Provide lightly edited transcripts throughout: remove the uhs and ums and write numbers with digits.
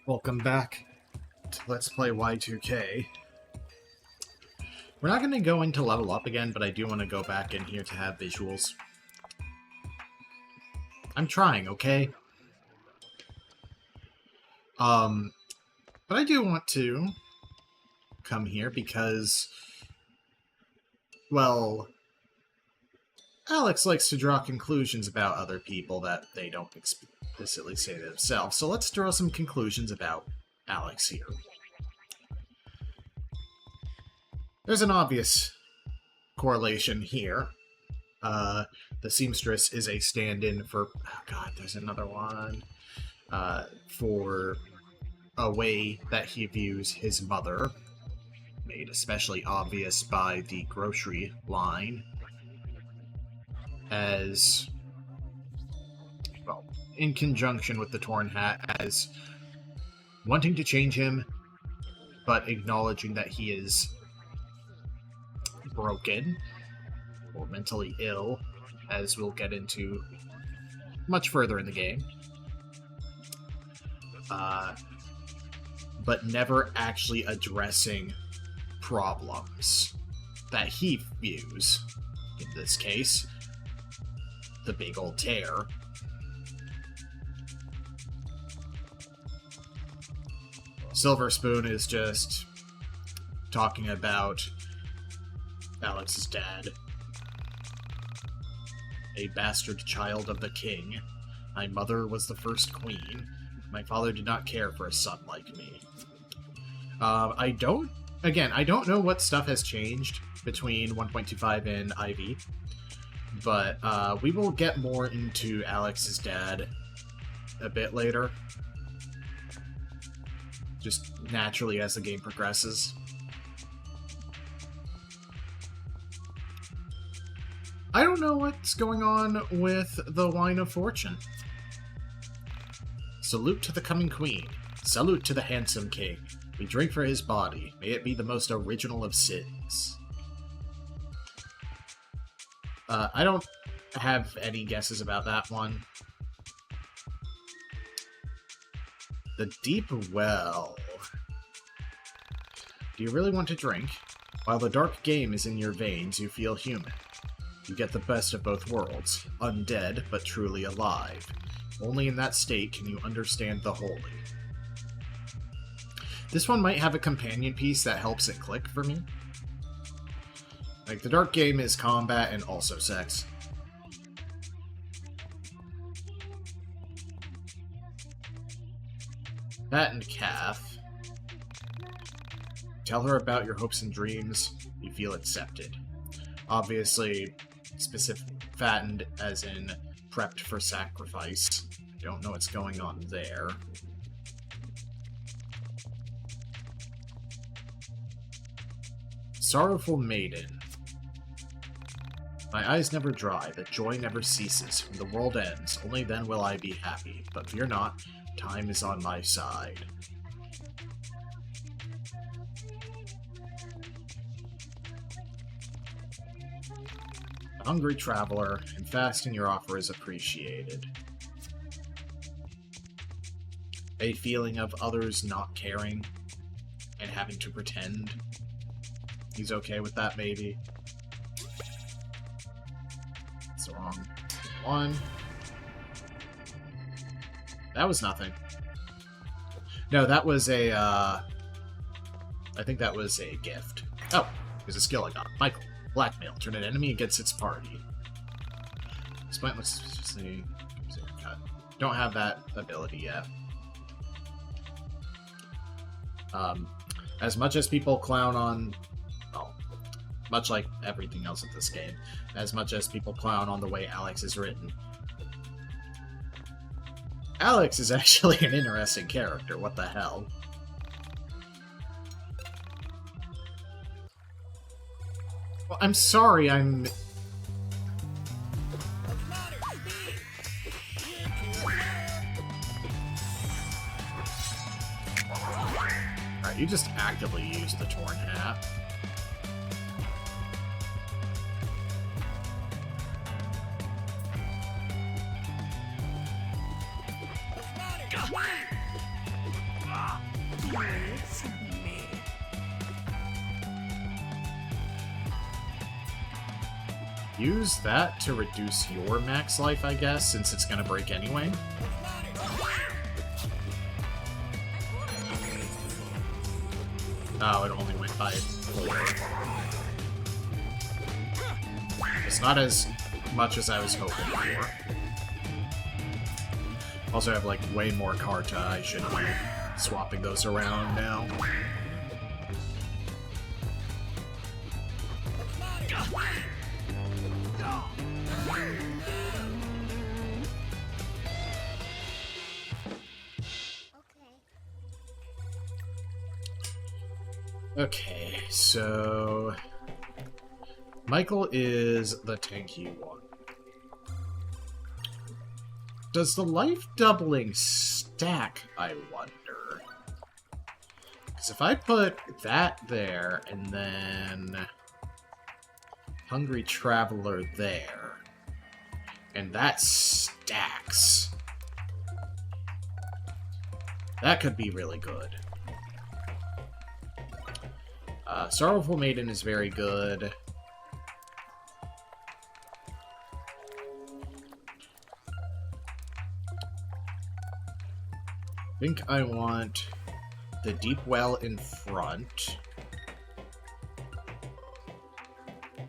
Welcome back to Let's Play Y2K. We're not going to go into level up again, but I do want to go back in here to have visuals. I'm trying, okay? But I do want to come here because, well, Alex likes to draw conclusions about other people that they don't explicitly say to themselves. So let's draw some conclusions about Alex here. There's an obvious correlation here. The seamstress is a stand-in for... Oh god, there's another one. For a way that he views his mother, made especially obvious by the grocery line, as, well, in conjunction with the torn hat, as wanting to change him, but acknowledging that he is broken, or mentally ill, as we'll get into much further in the game. But never actually addressing problems that he views, in this case, the big old tear. Silver Spoon is just talking about Alex's dad. A bastard child of the king. My mother was the first queen. My father did not care for a son like me. I don't know what stuff has changed between 1.25 and IV, but we will get more into Alex's dad a bit later, just naturally as the game progresses. I don't know what's going on with the Wine of Fortune. Salute to the coming queen. Salute to the handsome king. We drink for his body. May it be the most original of sins. I don't have any guesses about that one. The deep well. Do you really want to drink? While the dark game is in your veins, you feel human. You get the best of both worlds. Undead, but truly alive. Only in that state can you understand the holy. This one might have a companion piece that helps it click for me. Like, the dark game is combat and also sex. Fattened calf. Tell her about your hopes and dreams. You feel accepted. Obviously, specific fattened as in prepped for sacrifice. Don't know what's going on there. Sorrowful maiden. My eyes never dry, the joy never ceases. When the world ends, only then will I be happy. But fear not, time is on my side. A hungry traveler, and fasting your offer is appreciated. A feeling of others not caring and having to pretend. He's okay with that, maybe. That's the wrong one. That was nothing. No, that was a, I think that was a gift. Oh, there's a skill I got. Michael. Blackmail. Turn an enemy against its party. This might see. Don't have that ability yet. As much as people clown on... Well, much like everything else in this game. As much as people clown on the way Alex is written. Alex is actually an interesting character. What the hell? Well, I'm sorry, I'm... Alright, you just actively use the torn hat. Use that to reduce your max life, I guess, since it's gonna break anyway. Oh, it only went by 4. It's not as much as I was hoping for. Also, I have, like, way more Karta. I should be swapping those around now. Okay, so... Michael is the tanky one. Does the life doubling stack, I wonder? Because if I put that there, and then... Hungry Traveler there, and that stacks, that could be really good. Sorrowful Maiden is very good. I think I want the Deep Well in front. Then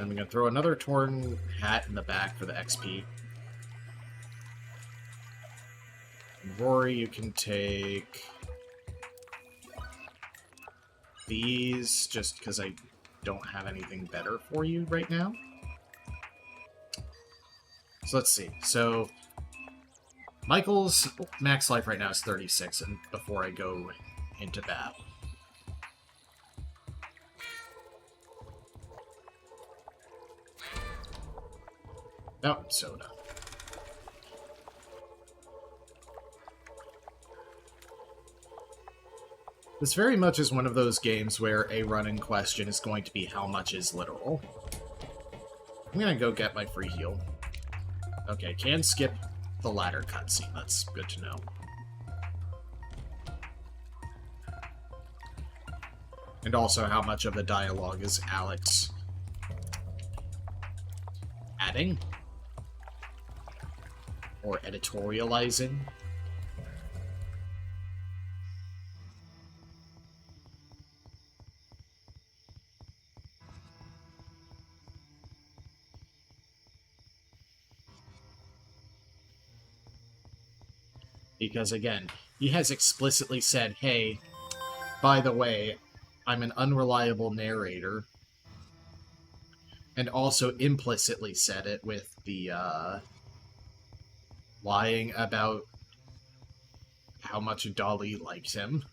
I'm going to throw another Torn Hat in the back for the XP. And Rory, you can take these, just because I don't have anything better for you right now. So let's see. So Michael's max life right now is 36, and before I go into battle. Oh, soda. This very much is one of those games where a run-in question is going to be how much is literal. I'm gonna go get my free heal. Okay, can skip the ladder cutscene. That's good to know. And also how much of the dialogue is Alex adding? Or editorializing? Because, again, he has explicitly said, hey, by the way, I'm an unreliable narrator. And also implicitly said it with the, lying about how much Dolly likes him.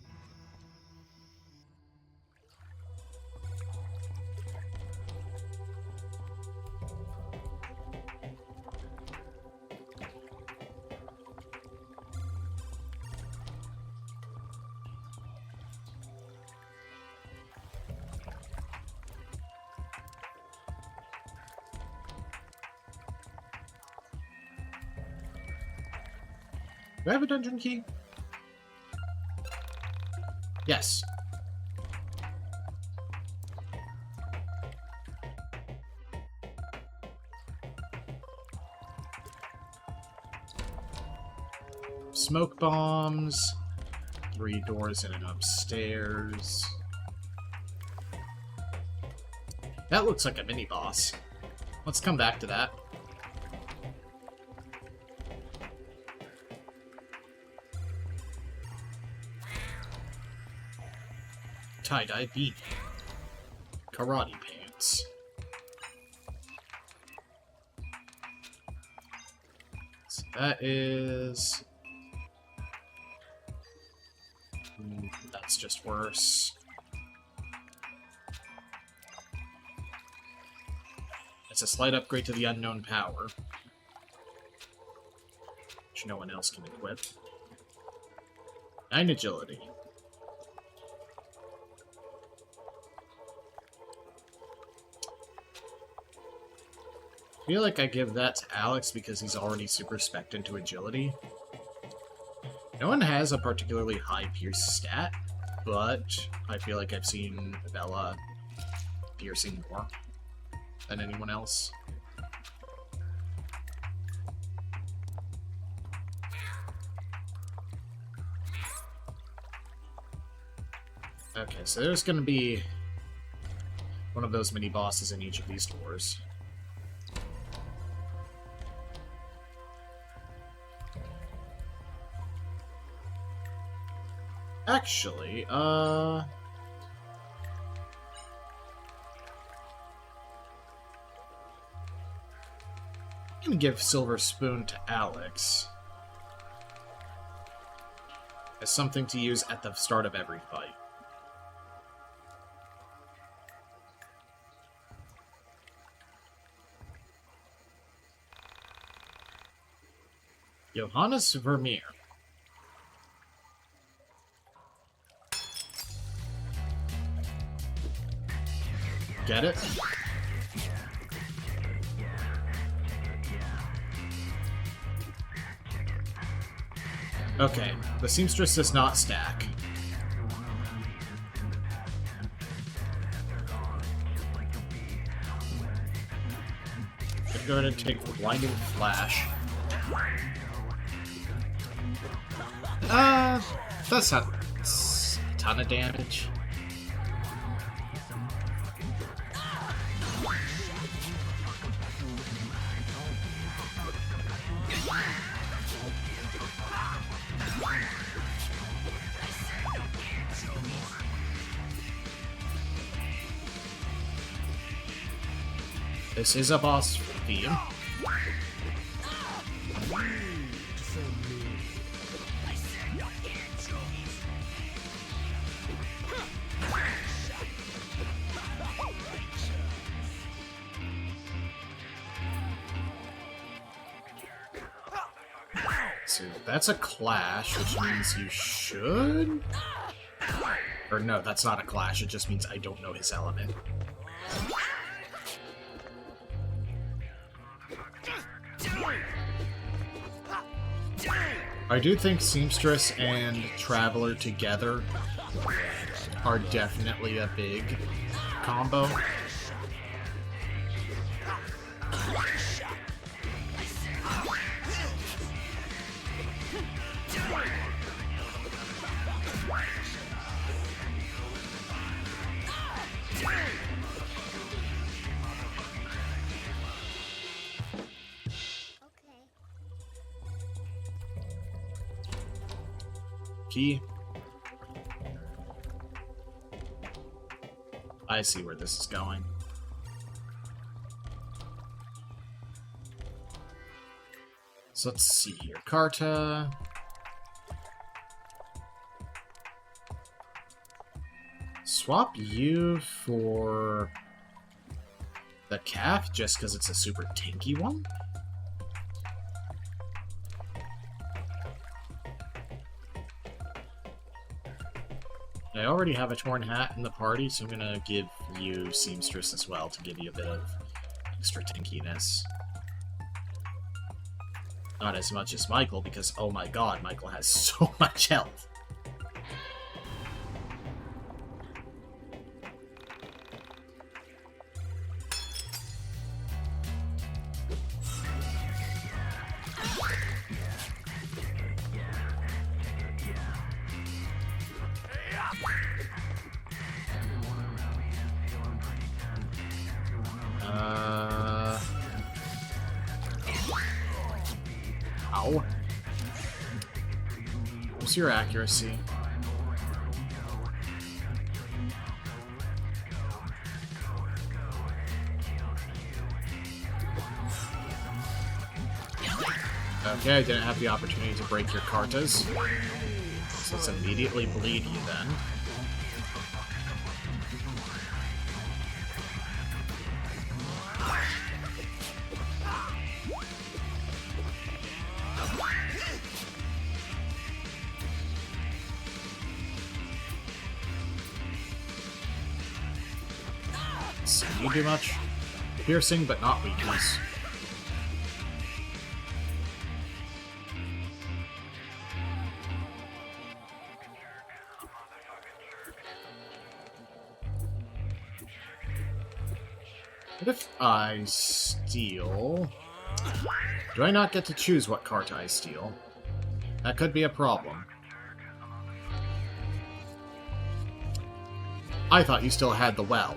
Do I have a dungeon key? Yes. Smoke bombs. 3 doors in and upstairs. That looks like a mini-boss. Let's come back to that. Tie-dye beanie. Karate pants. So that is... that's just worse. It's a slight upgrade to the unknown power, which no one else can equip. 9 agility. I feel like I give that to Alex because he's already super spec'd into agility. No one has a particularly high pierce stat, but I feel like I've seen Bella piercing more than anyone else. Okay, so there's going to be one of those mini-bosses in each of these doors. Actually, I'm gonna give Silver Spoon to Alex as something to use at the start of every fight. Johannes Vermeer. Get it? Okay, the Seamstress does not stack. I'm going to take the Blinding Flash. That's not a ton of damage. This is a boss theme. So that's a clash, which means you should... Or no, that's not a clash, it just means I don't know his element. I do think Seamstress and Traveler together are definitely a big combo. Key. I see where this is going. So let's see here. Carta. Swap you for the calf just because it's a super tanky one? I already have a Torn Hat in the party, so I'm gonna give you Seamstress as well to give you a bit of extra tankiness. Not as much as Michael, because oh my god, Michael has so much health. Ow. What's your accuracy? Okay, I didn't have the opportunity to break your cartas. So let's immediately bleed you then. So you do much? Piercing, but not weakness. What if I steal... Do I not get to choose what cart I steal? That could be a problem. I thought you still had the well.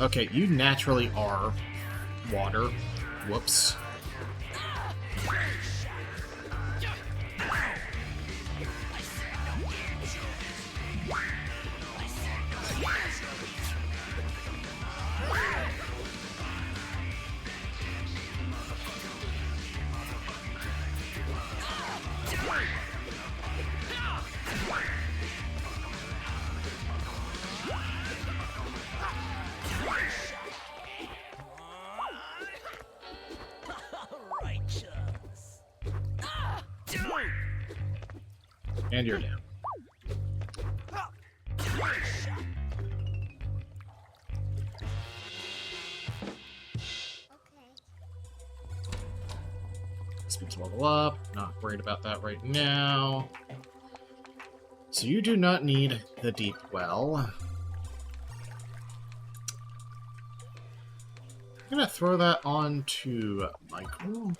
Okay, you naturally are water. Whoops. And you're down. Speed to level up. Not worried about that right now. So you do not need the deep well. I'm gonna throw that on to Michael.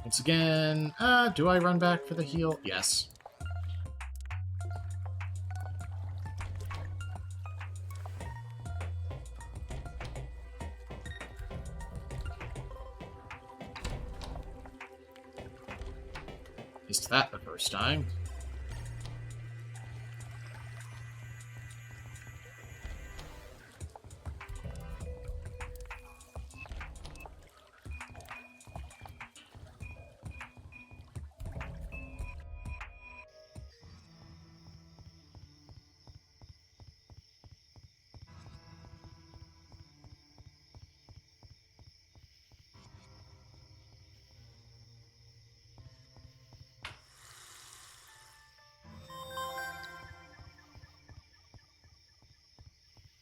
Once again, do I run back for the heal? Yes. Missed that the first time.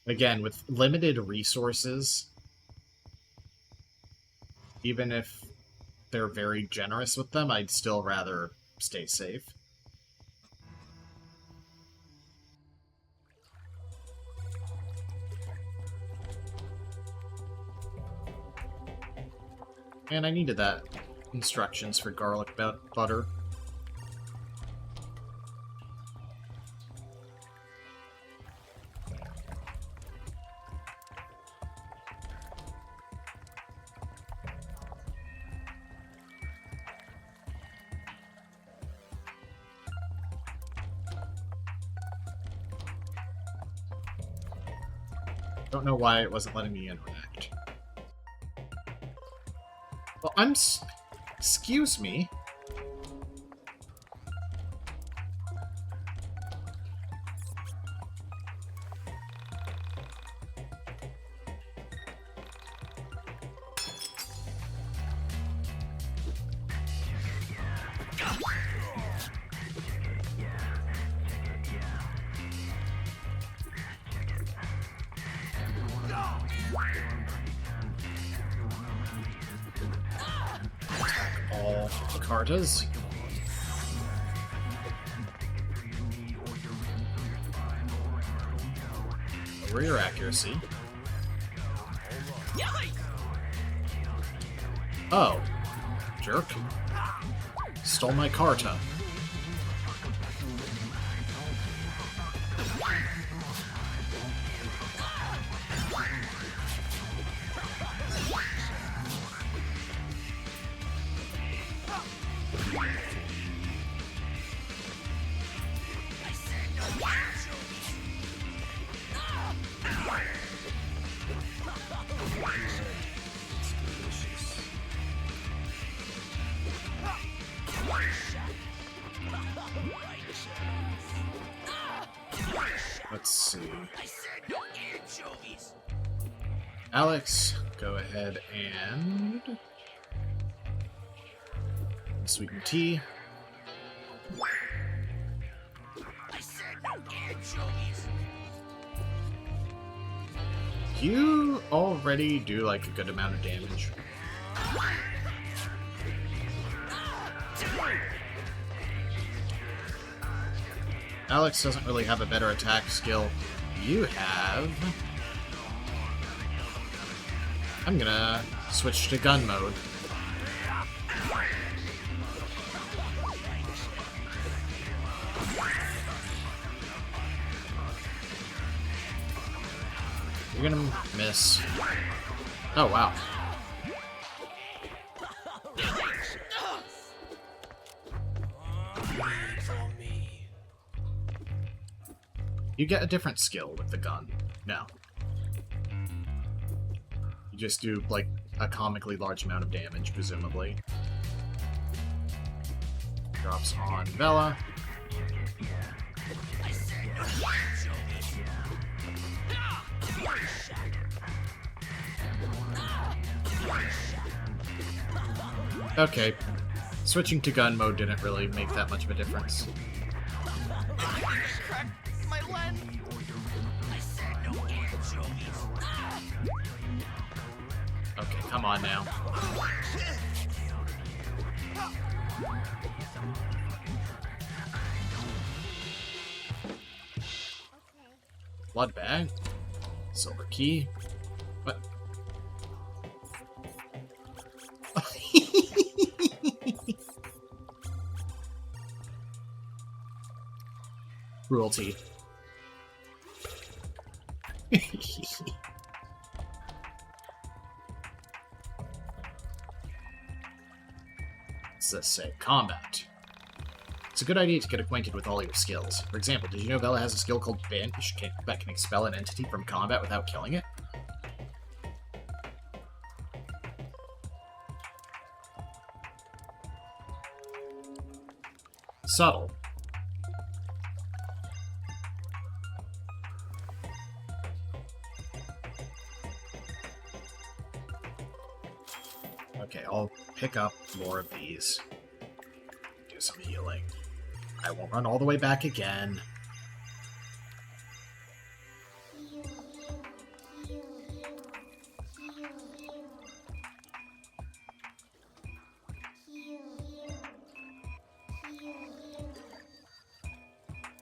Again, with limited resources, even if they're very generous with them, I'd still rather stay safe. And I needed that instructions for garlic butter. Don't know why it wasn't letting me interact. Well, excuse me. All the cartas. Lower your accuracy. Oh. Jerk. Stole my carta. Let's see. Alex, go ahead and sweeten tea. You already do like a good amount of damage. Alex doesn't really have a better attack skill. You have... I'm gonna switch to gun mode. You're gonna miss. Oh, wow. You get a different skill with the gun now. You just do, like, a comically large amount of damage, presumably. Drops on Vela. Okay. Switching to gun mode didn't really make that much of a difference. Okay, come on now. Blood bag. Silver key. What? Cruelty. What's this say? Combat. It's a good idea to get acquainted with all your skills. For example, did you know Vela has a skill called Banish that can expel an entity from combat without killing it? Subtle. Okay, I'll pick up more of these. Do some healing. I won't run all the way back again.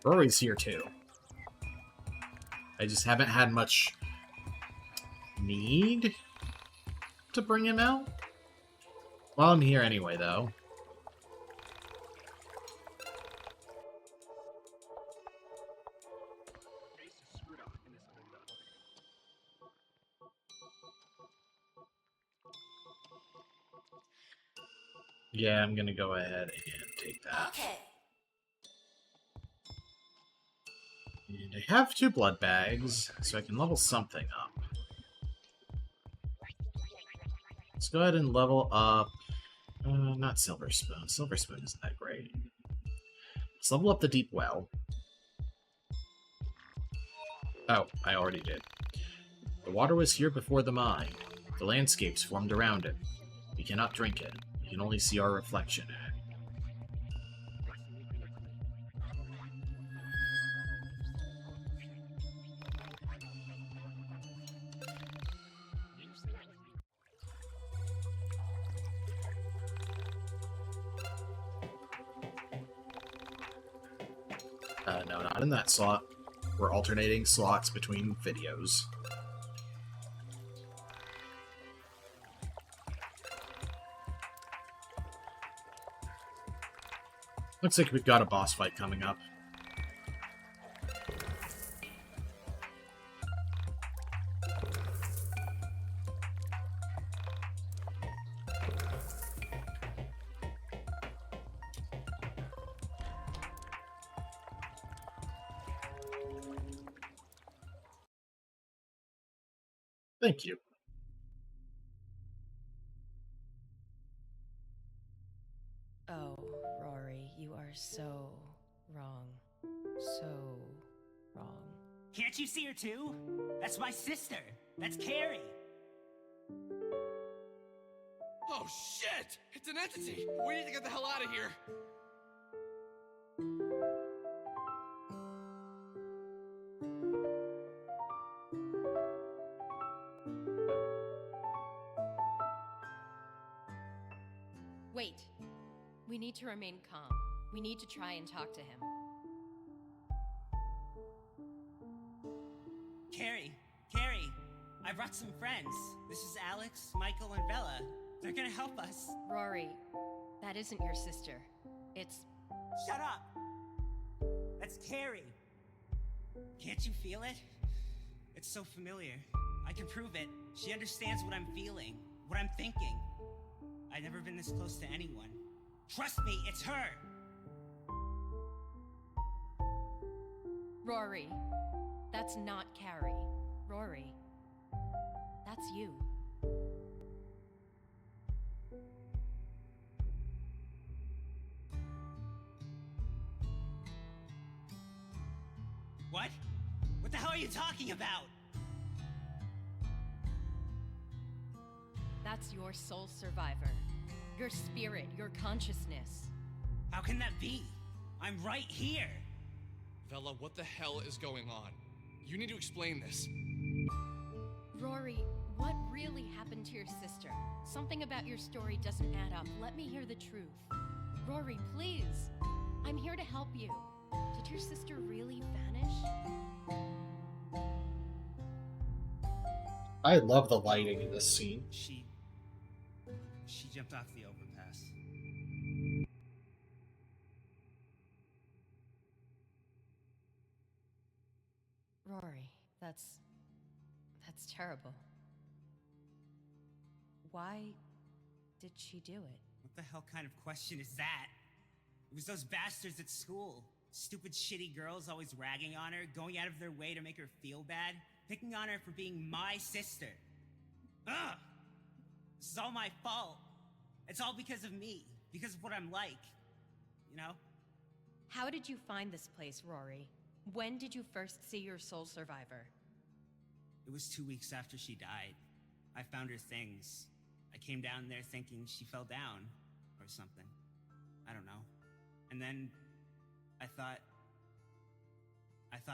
Rory's here too. I just haven't had much need to bring him out. While I'm here anyway, though. Yeah, I'm gonna go ahead and take that. Okay. And I have 2 blood bags, so I can level something up. Let's go ahead and level up... not Silver Spoon. Silver Spoon isn't that great. Let's level up the Deep Well. Oh, I already did. The water was here before the mine. The landscapes formed around it. We cannot drink it. We can only see our reflection in it. No, not in that slot. We're alternating slots between videos. Looks like we've got a boss fight coming up. Thank you. Oh, Rory, you are so wrong. So wrong. Can't you see her too? That's my sister. That's Carrie. Oh shit! It's an entity! We need to get the hell out of here! Wait. We need to remain calm. We need to try and talk to him. Carrie, I brought some friends. This is Alex, Michael, and Bella. They're gonna help us. Rory, that isn't your sister. It's... Shut up! That's Carrie. Can't you feel it? It's so familiar. I can prove it. She understands what I'm feeling, what I'm thinking. I've never been this close to anyone. Trust me, it's her! Rory, that's not Carrie. Rory, that's you. What? What the hell are you talking about? That's your soul survivor. Your spirit, your consciousness. How can that be? I'm right here! Bella, what the hell is going on? You need to explain this. Rory, what really happened to your sister? Something about your story doesn't add up. Let me hear the truth. Rory, please. I'm here to help you. Did your sister really vanish? I love the lighting in this scene. She jumped off the overpass. Rory, that's terrible. Why did she do it? What the hell kind of question is that? It was those bastards at school. Stupid, shitty girls always ragging on her, going out of their way to make her feel bad, picking on her for being my sister. Ugh! This is all my fault. It's all because of me, because of what I'm like. You know? How did you find this place, Rory? When did you first see your soul survivor? It was 2 weeks after she died. I found her things. I came down there thinking she fell down or something. I don't know. And then I thought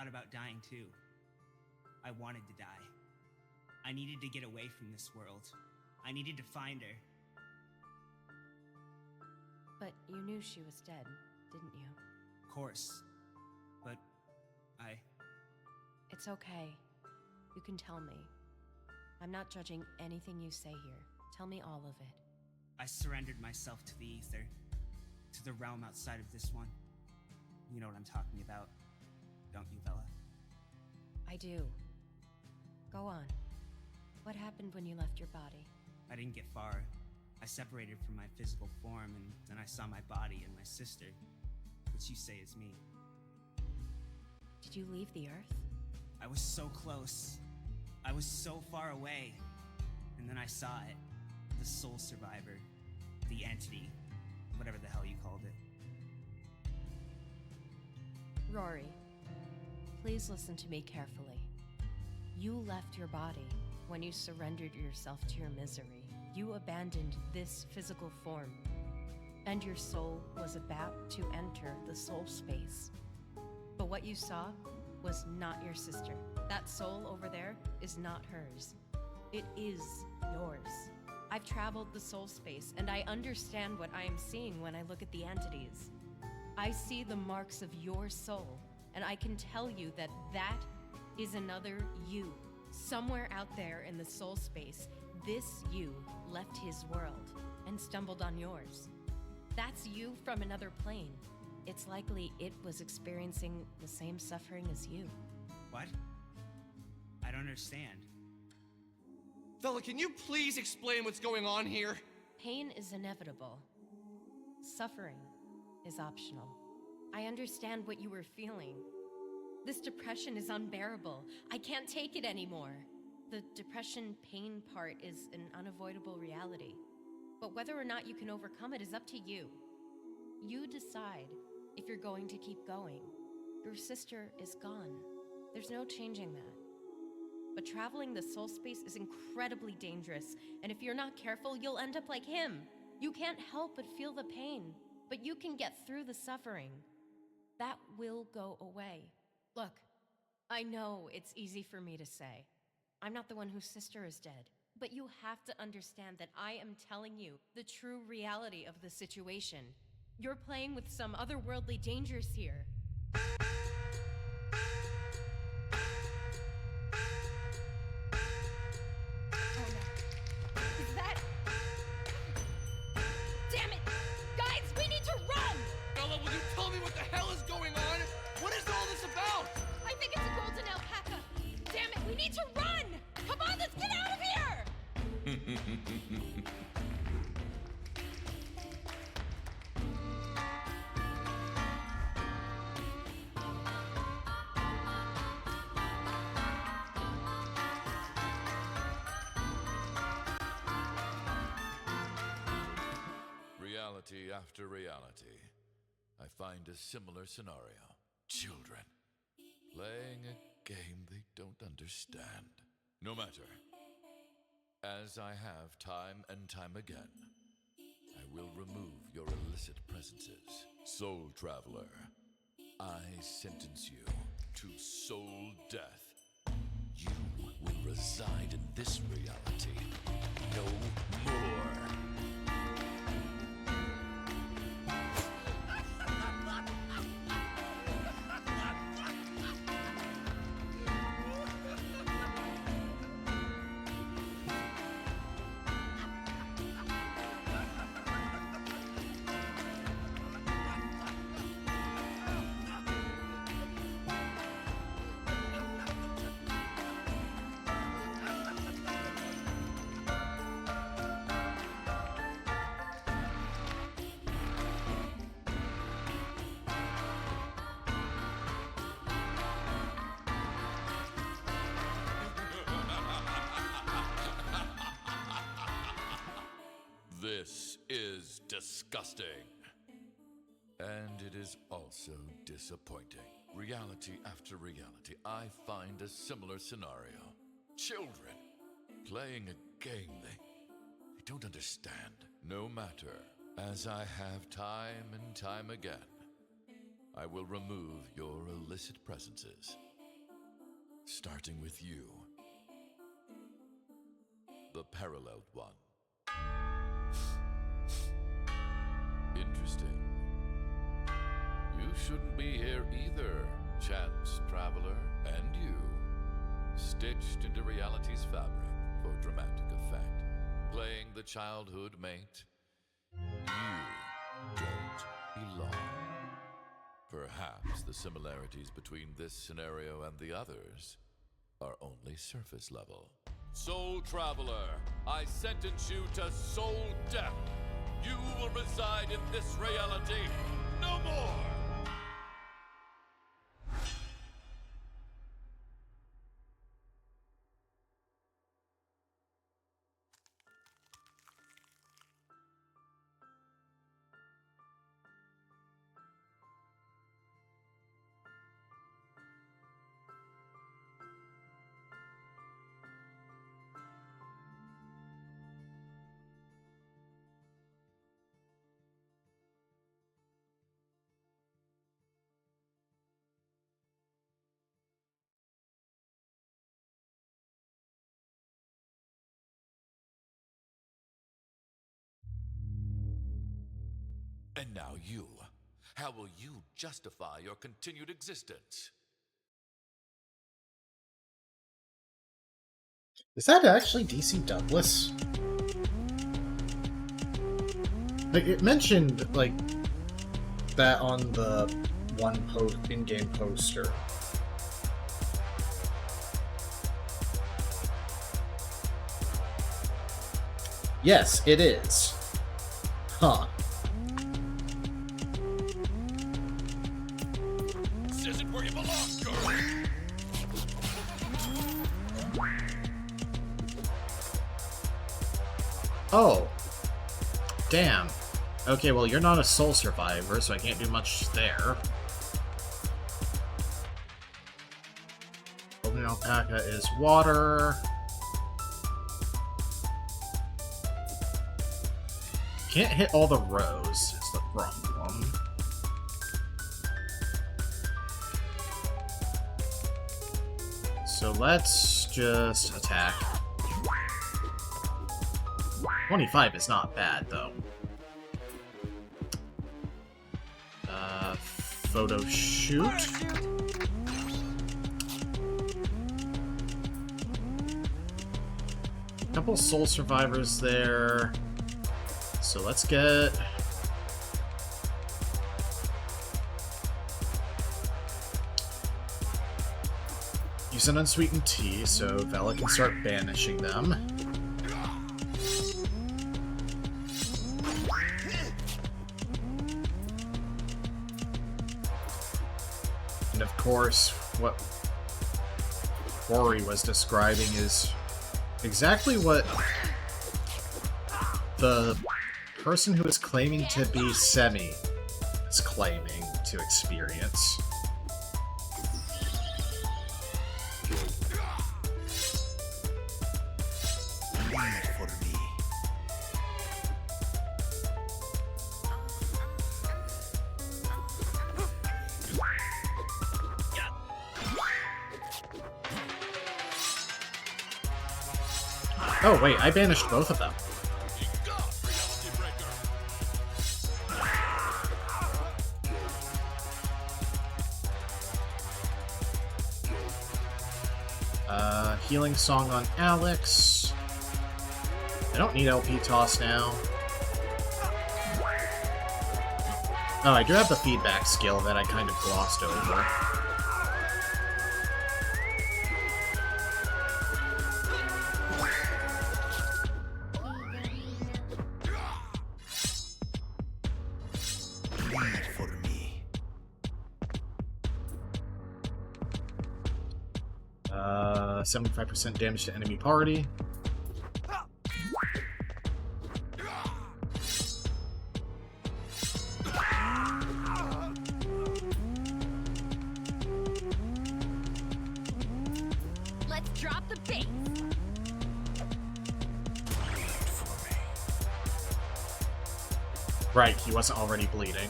about dying too. I wanted to die. I needed to get away from this world. I needed to find her. But you knew she was dead, didn't you? Of course. But It's okay. You can tell me. I'm not judging anything you say here. Tell me all of it. I surrendered myself to the ether, to the realm outside of this one. You know what I'm talking about, don't you, Bella? I do. Go on. What happened when you left your body? I didn't get far. I separated from my physical form, and then I saw my body and my sister, which you say is me. Did you leave the Earth? I was so close. I was so far away. And then I saw it. The soul survivor. The entity. Whatever the hell you called it. Rory, please listen to me carefully. You left your body when you surrendered yourself to your misery. You abandoned this physical form, and your soul was about to enter the soul space. But what you saw was not your sister. That soul over there is not hers. It is yours. I've traveled the soul space, and I understand what I am seeing when I look at the entities. I see the marks of your soul, and I can tell you that that is another you. Somewhere out there in the soul space, this you left his world and stumbled on yours. That's you from another plane. It's likely it was experiencing the same suffering as you. What? I don't understand. Bella, can you please explain what's going on here? Pain is inevitable. Suffering is optional. I understand what you were feeling. This depression is unbearable. I can't take it anymore. The depression pain part is an unavoidable reality. But whether or not you can overcome it is up to you. You decide if you're going to keep going. Your sister is gone. There's no changing that. But traveling the soul space is incredibly dangerous, and if you're not careful, you'll end up like him. You can't help but feel the pain, but you can get through the suffering. That will go away. Look, I know it's easy for me to say. I'm not the one whose sister is dead. But you have to understand that I am telling you the true reality of the situation. You're playing with some otherworldly dangers here. Oh no. Is that... Damn it! Guys, we need to run! Bella, will you tell me what the hell is going on? What is all this about? I think it's a golden alpaca. Damn it, we need to run! Come on, let's get out of here! Reality after reality, I find a similar scenario. Children playing a game they don't understand. No matter. As I have time and time again, I will remove your illicit presences. Soul Traveler, I sentence you to soul death. You will reside in this reality no more. This is disgusting. And it is also disappointing. Reality after reality, I find a similar scenario. Children playing a game they don't understand. No matter, as I have time and time again, I will remove your illicit presences. Starting with you, the paralleled one. Interesting. You shouldn't be here either, Chance Traveler. And you, stitched into reality's fabric for dramatic effect, playing the childhood mate. You don't belong. Perhaps the similarities between this scenario and the others are only surface level. Soul Traveler, I sentence you to soul death. You will reside in this reality no more! And now you. How will you justify your continued existence? Is that actually DC Douglas? Like, it mentioned, like, that on the one in-game poster. Yes, it is. Huh. This isn't where you belong, girl! Oh. Damn. Okay, well, you're not a soul survivor, so I can't do much there. Golden alpaca is water. Can't hit all the rows, is the problem. So let's just attack. 25 is not bad, though. Photo shoot. Couple soul survivors there. So let's get... use an unsweetened tea so Vela can start banishing them. And of course, what Rory was describing is exactly what the person who is claiming to be Semi is claiming to experience. Oh wait, I banished both of them. Healing Song on Alex. I don't need LP Toss now. Oh, I do have the feedback skill that I kind of glossed over. For me. 75% damage to enemy party. Let's drop the bass. Right, he wasn't already bleeding.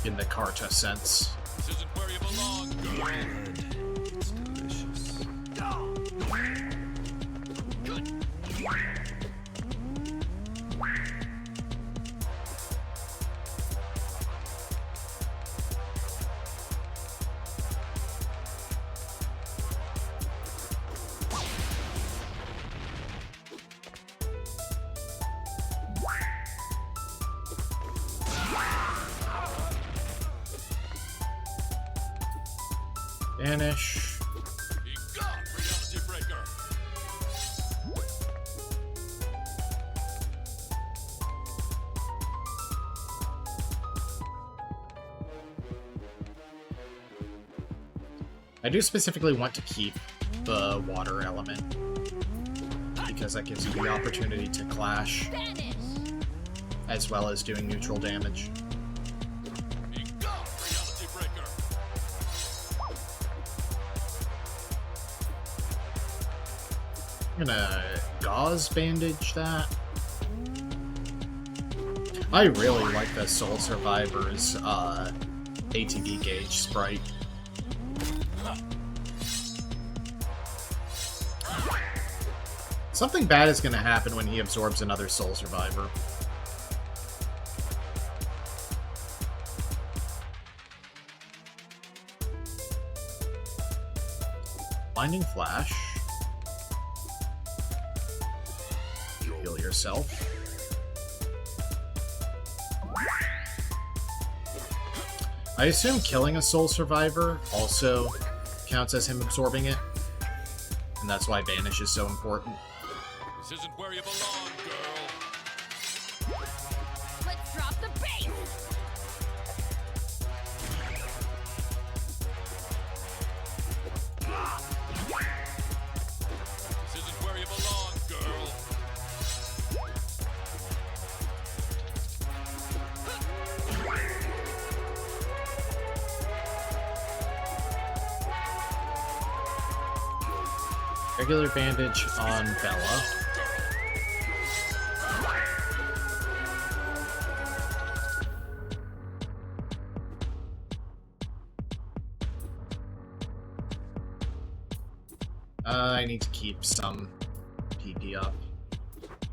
In the Karta sense. This isn't where you belong, girl. It's delicious. Banish. Be gone, reality breaker. I do specifically want to keep the water element, because that gives you the opportunity to clash, Banish. as well as doing neutral damage. Be gone, reality breaker. I'm gonna gauze bandage that. I really like the Soul Survivors ATB gauge sprite. Something bad is gonna happen when he absorbs another Soul Survivor. Blinding Flash. Heal yourself. I assume killing a Soul Survivor also counts as him absorbing it, and that's why Banish is so important. This isn't where you belong, girl. Let's drop the bass. This isn't where you belong, girl. Regular bandage on Bella. I need to keep some PP up.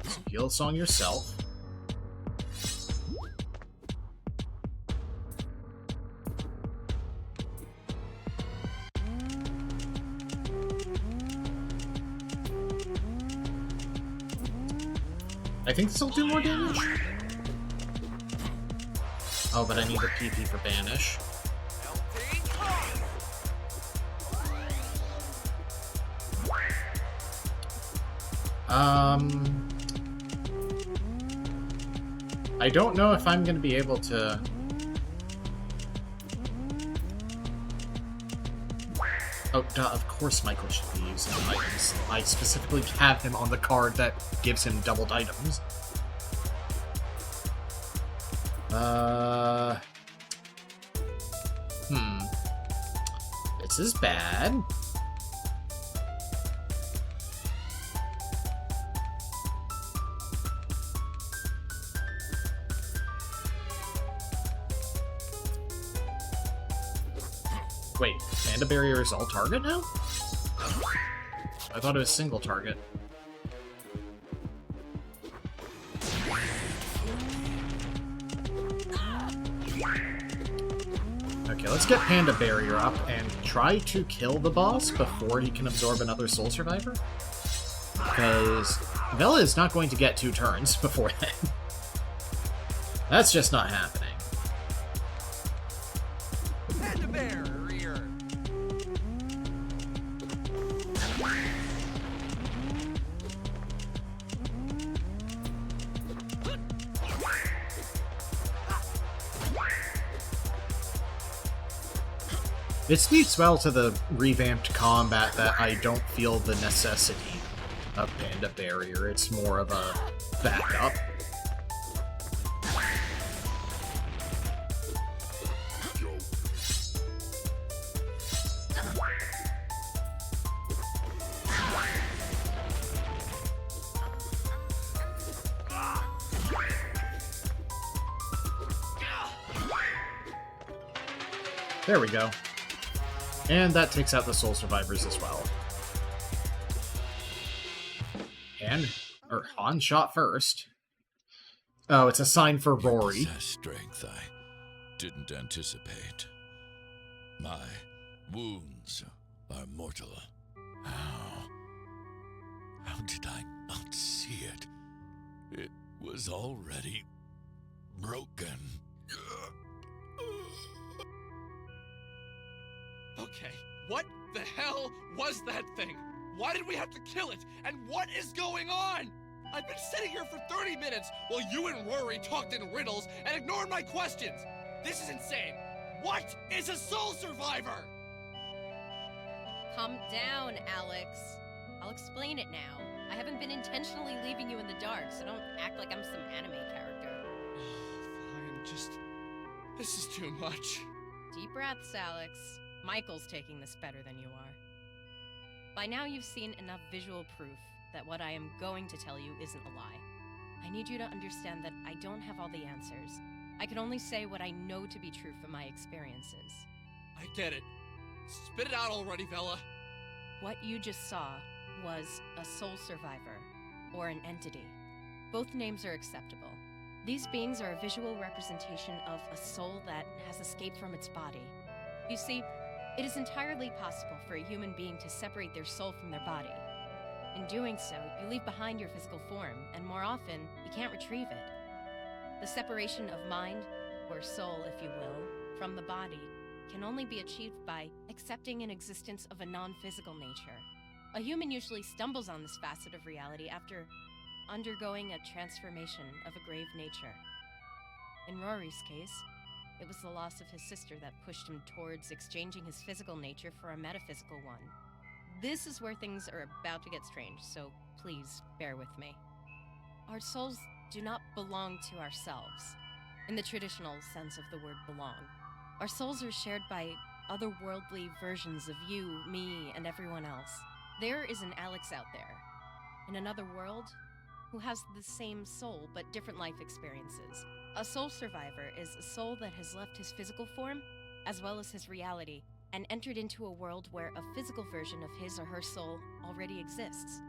So heal a song yourself. I think this will do more damage. Oh, but I need a PP for Banish. I don't know if I'm going to be able to... Oh, duh, of course Michael should be using items. I specifically have him on the card that gives him doubled items. This is bad. Wait, Panda Barrier is all target now? I thought it was single target. Okay, let's get Panda Barrier up and try to kill the boss before he can absorb another Soul Survivor. Because Vela is not going to get 2 turns before then. That's just not happening. Panda barrier. It speaks well to the revamped combat that I don't feel the necessity of Panda Barrier. It's more of a backup. There we go. And that takes out the Soul Survivors as well. And, Han shot first. Oh, it's a sign for Rory. I possess strength I didn't anticipate. My wounds are mortal. How did I not see it? It was already broken. Okay, what the hell was that thing? Why did we have to kill it? And what is going on? I've been sitting here for 30 minutes while you and Rory talked in riddles and ignored my questions. This is insane. What is a Soul Survivor? Calm down, Alex. I'll explain it now. I haven't been intentionally leaving you in the dark, so don't act like I'm some anime character. Fine, just... this is too much. Deep breaths, Alex. Michael's taking this better than you are. By now you've seen enough visual proof that what I am going to tell you isn't a lie. I need you to understand that I don't have all the answers. I can only say what I know to be true from my experiences. I get it. Spit it out already, Vela. What you just saw was a soul survivor, or an entity. Both names are acceptable. These beings are a visual representation of a soul that has escaped from its body. You see, it is entirely possible for a human being to separate their soul from their body. In doing so, you leave behind your physical form, and more often, you can't retrieve it. The separation of mind, or soul if you will, from the body can only be achieved by accepting an existence of a non-physical nature. A human usually stumbles on this facet of reality after undergoing a transformation of a grave nature. In Rory's case, it was the loss of his sister that pushed him towards exchanging his physical nature for a metaphysical one. This is where things are about to get strange, so please bear with me. Our souls do not belong to ourselves, in the traditional sense of the word belong. Our souls are shared by otherworldly versions of you, me, and everyone else. There is an Alex out there, in another world, who has the same soul but different life experiences. A soul survivor is a soul that has left his physical form, as well as his reality, and entered into a world where a physical version of his or her soul already exists.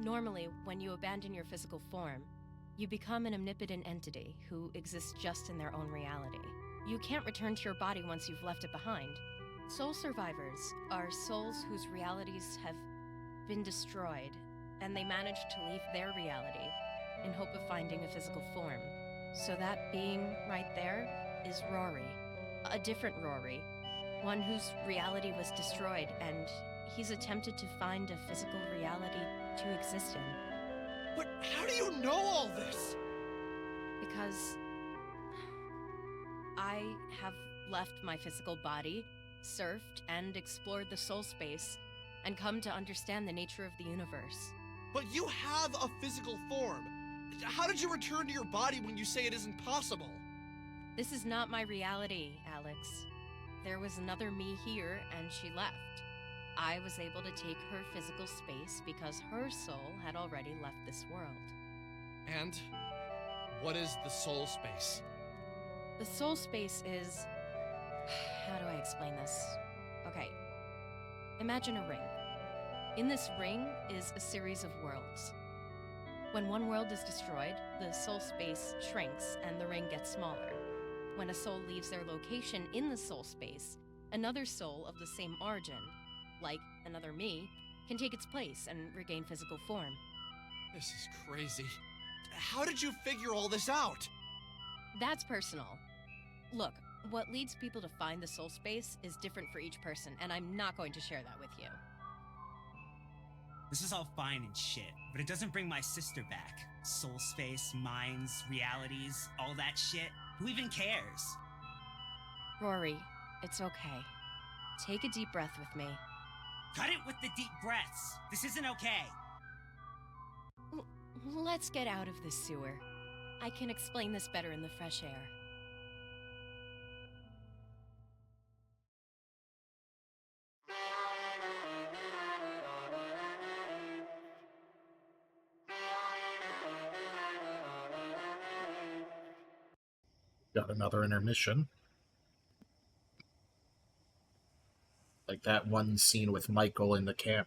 Normally, when you abandon your physical form, you become an omnipotent entity who exists just in their own reality. You can't return to your body once you've left it behind. Soul survivors are souls whose realities have been destroyed, and they manage to leave their reality in hope of finding a physical form. So that being right there is Rory. A different Rory. One whose reality was destroyed, and he's attempted to find a physical reality to exist in. But how do you know all this? Because I have left my physical body, surfed, and explored the soul space, and come to understand the nature of the universe. But you have a physical form. How did you return to your body when you say it isn't possible? This is not my reality, Alex. There was another me here, and she left. I was able to take her physical space because her soul had already left this world. And what is the soul space? The soul space is... How do I explain this? Okay. Imagine a ring. In this ring is a series of worlds. When one world is destroyed, the soul space shrinks and the ring gets smaller. When a soul leaves their location in the soul space, another soul of the same origin, like another me, can take its place and regain physical form. This is crazy. How did you figure all this out? That's personal. Look, what leads people to find the soul space is different for each person, and I'm not going to share that with you. This is all fine and shit, but it doesn't bring my sister back. Soul space, minds, realities, all that shit. Who even cares? Rory, it's okay. Take a deep breath with me. Cut it with the deep breaths. This isn't okay. Let's get out of this sewer. I can explain this better in the fresh air. Got another intermission. Like that one scene with Michael in the camera.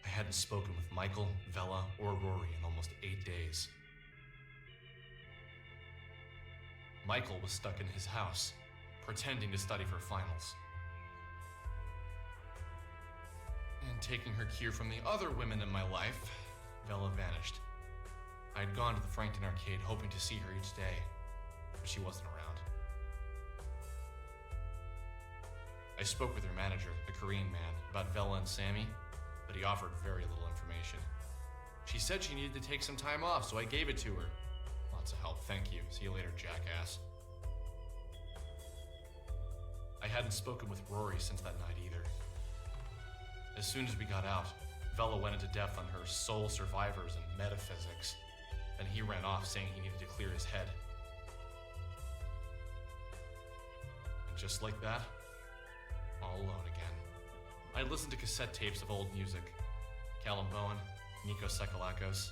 I hadn't spoken with Michael, Vela, or Rory in almost 8 days. Michael was stuck in his house, pretending to study for finals. And taking her cue from the other women in my life, Vela vanished. I had gone to the Frankton arcade hoping to see her each day, but she wasn't around. I spoke with her manager, the Korean man, about Vela and Sammy, but he offered very little information. She said she needed to take some time off, so I gave it to her. Lots of help, thank you. See you later, jackass. I hadn't spoken with Rory since that night either. As soon as we got out, Vela went into depth on her soul survivors and metaphysics. Then he ran off saying he needed to clear his head. And just like that, all alone again. I listened to cassette tapes of old music. Callum Bowen, Nico Psycholakos,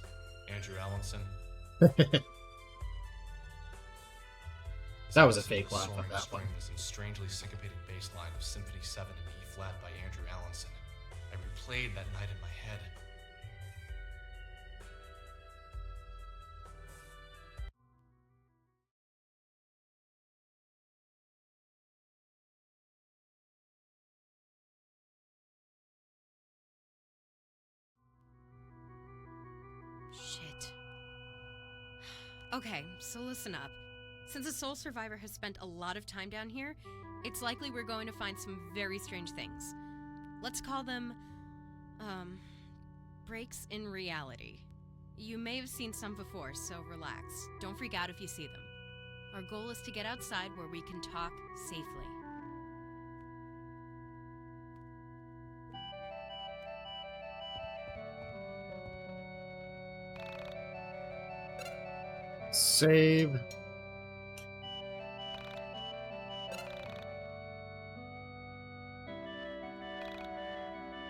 Andrew Allenson. That was a fake laugh on that one. Strings and strangely syncopated bass line of Symphony 7 in E-flat by Andrew Allenson. I replayed that night in my head. Shit. Okay, so listen up. Since a soul survivor has spent a lot of time down here, it's likely we're going to find some very strange things. Let's call them, breaks in reality. You may have seen some before, so relax. Don't freak out if you see them. Our goal is to get outside where we can talk safely. Save.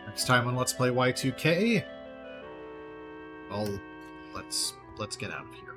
Next time on Let's Play Y2K, well, let's get out of here.